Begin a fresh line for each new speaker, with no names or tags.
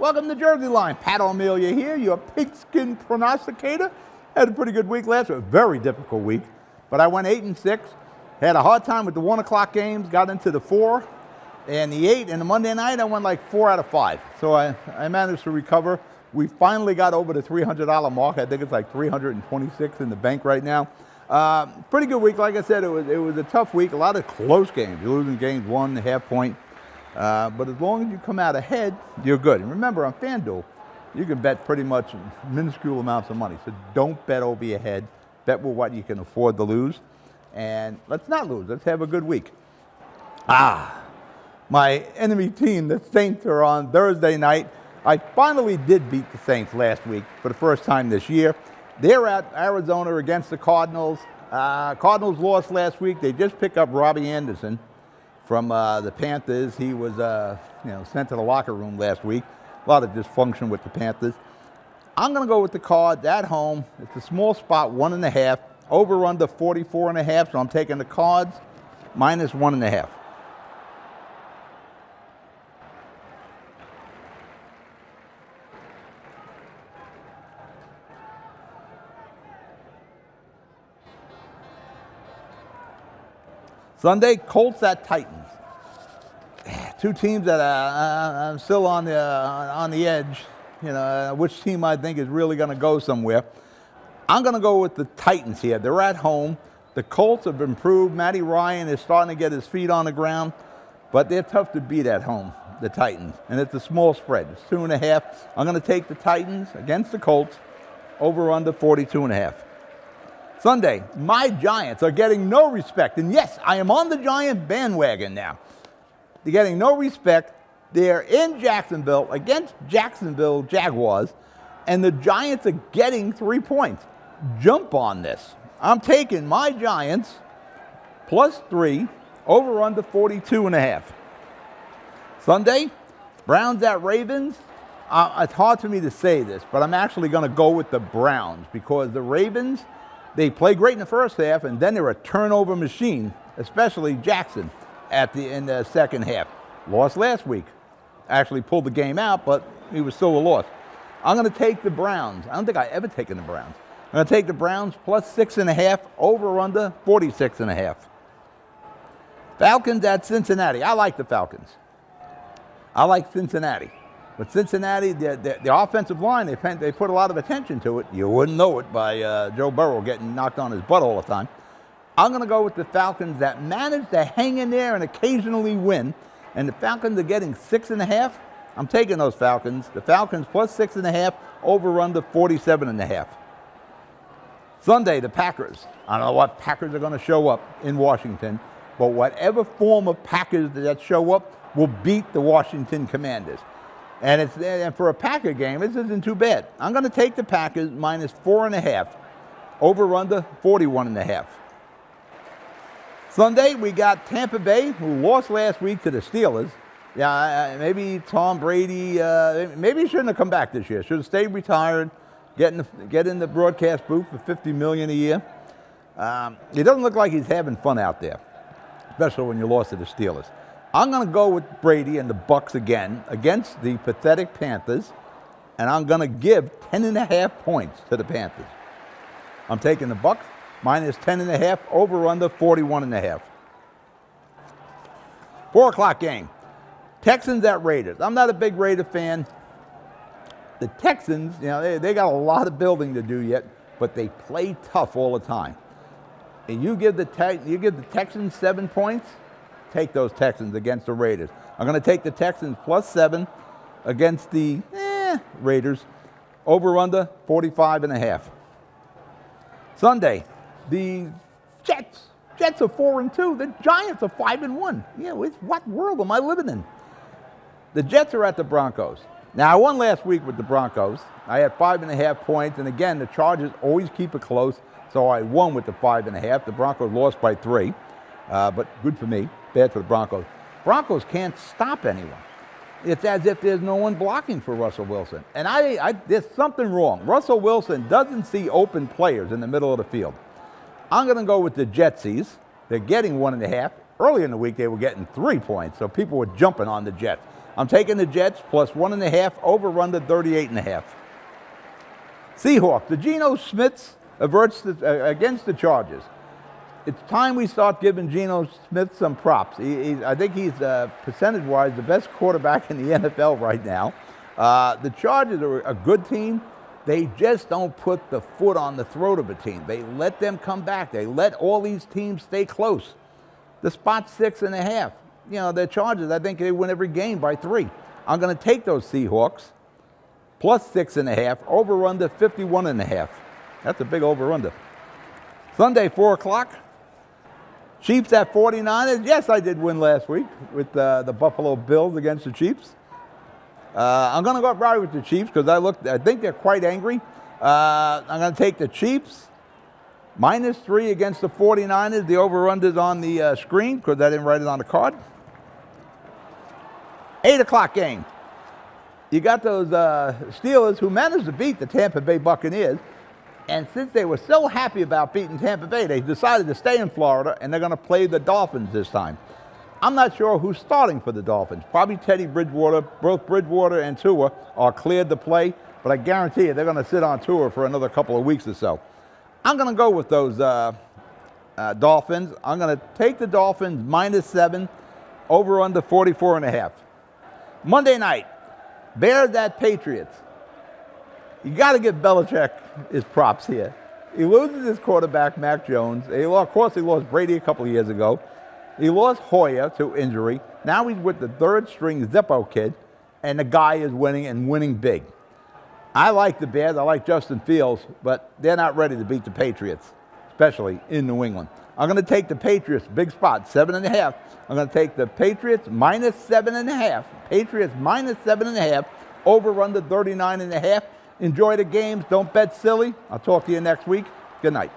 Welcome to Jersey Line. Pat O'Melia here, your pigskin prognosticator. Had a pretty good week last week, a very difficult week, but I went 8-6. Had a hard time with the 1 o'clock games, got into the 4 and the 8, and the Monday night I went like 4 out of 5. So I managed to recover. We finally got over the $300 mark. I think it's like 326 in the bank right now. Pretty good week. Like I said, it was a tough week. A lot of close games. You're losing games 1.5 point. But as long as you come out ahead, you're good. And remember, on FanDuel, you can bet pretty much minuscule amounts of money. So don't bet over your head. Bet with what you can afford to lose. And let's not lose. Let's have a good week. My enemy team, the Saints, are on Thursday night. I finally did beat the Saints last week for the first time this year. They're at Arizona against the Cardinals. Cardinals lost last week. They just picked up Robbie Anderson from the Panthers. He was sent to the locker room last week. A lot of dysfunction with the Panthers. I'm going to go with the Cards at home. It's a small spot, 1.5. Over under 44.5, so I'm taking the Cards minus 1.5. Sunday, Colts at Titans. Two teams that I'm still on the edge. Which team I think is really going to go somewhere. I'm going to go with the Titans here. They're at home. The Colts have improved. Matty Ryan is starting to get his feet on the ground, but they're tough to beat at home, the Titans. And it's a small spread. It's 2.5. I'm going to take the Titans against the Colts, over under 42.5. Sunday, my Giants are getting no respect. And yes, I am on the Giant bandwagon now. They're getting no respect. They're in Jacksonville against Jacksonville Jaguars, and the Giants are getting 3 points. Jump on this. I'm taking my Giants plus 3, over under 42.5. Sunday, Browns at Ravens. It's hard for me to say this, but I'm actually going to go with the Browns because the Ravens, they play great in the first half, and then they're a turnover machine, especially Jackson in the second half. Lost last week. Actually pulled the game out, but he was still a loss. I'm going to take the Browns. I don't think I've ever taken the Browns. I'm going to take the Browns plus 6.5, over under 46.5. Falcons at Cincinnati. I like the Falcons. I like Cincinnati. But Cincinnati, the offensive line, they put a lot of attention to it. You wouldn't know it by Joe Burrow getting knocked on his butt all the time. I'm going to go with the Falcons that manage to hang in there and occasionally win. And the Falcons are getting 6.5. I'm taking those Falcons. The Falcons plus 6.5, over under 47.5. Sunday, the Packers. I don't know what Packers are going to show up in Washington, but whatever form of Packers that show up will beat the Washington Commanders. And for a Packer game, this isn't too bad. I'm going to take the Packers minus 4.5, over under 41.5. Sunday, we got Tampa Bay, who lost last week to the Steelers. Yeah, maybe Tom Brady, maybe he shouldn't have come back this year. Should have stayed retired, get in the broadcast booth for $50 million a year. It doesn't look like he's having fun out there, especially when you lost to the Steelers. I'm going to go with Brady and the Bucs again against the pathetic Panthers, and I'm going to give 10.5 points to the Panthers. I'm taking the Bucs minus 10.5, over under 41.5. 4 o'clock game. Texans at Raiders. I'm not a big Raider fan. The Texans, they got a lot of building to do yet, but they play tough all the time. And you give the Texans 7 points, take those Texans against the Raiders. I'm going to take the Texans plus 7 against the Raiders, over under 45.5. Sunday, the Jets are 4-2. The Giants are 5-1. What world am I living in? The Jets are at the Broncos. Now, I won last week with the Broncos. I had 5.5 points, and again, the Chargers always keep it close, so I won with the 5.5. The Broncos lost by 3, but good for me. Bad for the Broncos. Broncos can't stop anyone. It's as if there's no one blocking for Russell Wilson. And there's something wrong. Russell Wilson doesn't see open players in the middle of the field. I'm going to go with the Jetsies. They're getting 1.5. Early in the week, they were getting 3 points, so people were jumping on the Jets. I'm taking the Jets plus 1.5, over-under 38.5. Seahawks, the Geno Smiths against the Chargers. It's time we start giving Geno Smith some props. I think he's, percentage-wise, the best quarterback in the NFL right now. The Chargers are a good team. They just don't put the foot on the throat of a team. They let them come back. They let all these teams stay close. The spot's 6.5. You know, the Chargers, I think they win every game by 3. I'm going to take those Seahawks, plus 6.5, over-under 51.5. That's a big over-under. Sunday, 4 o'clock. Chiefs at 49ers. Yes, I did win last week with the Buffalo Bills against the Chiefs. I'm going to go right with the Chiefs because I think they're quite angry. I'm going to take the Chiefs, -3 against the 49ers. The over-under's on the screen because I didn't write it on the card. 8 o'clock game. You got those Steelers who managed to beat the Tampa Bay Buccaneers. And since they were so happy about beating Tampa Bay, they decided to stay in Florida, and they're going to play the Dolphins this time. I'm not sure who's starting for the Dolphins. Probably Teddy Bridgewater. Both Bridgewater and Tua are cleared to play, but I guarantee you they're going to sit on Tua for another couple of weeks or so. I'm going to go with those Dolphins. I'm going to take the Dolphins -7, over under 44.5. Monday night, Bears at Patriots. You got to give Belichick his props here. He loses his quarterback, Mac Jones. Of course, he lost Brady a couple of years ago. He lost Hoyer to injury. Now he's with the third-string Zippo kid, and the guy is winning and winning big. I like the Bears. I like Justin Fields, but they're not ready to beat the Patriots, especially in New England. I'm going to take the Patriots, big spot, 7.5. I'm going to take the Patriots -7.5. Patriots -7.5, over under 39.5. Enjoy the games. Don't bet silly. I'll talk to you next week. Good night.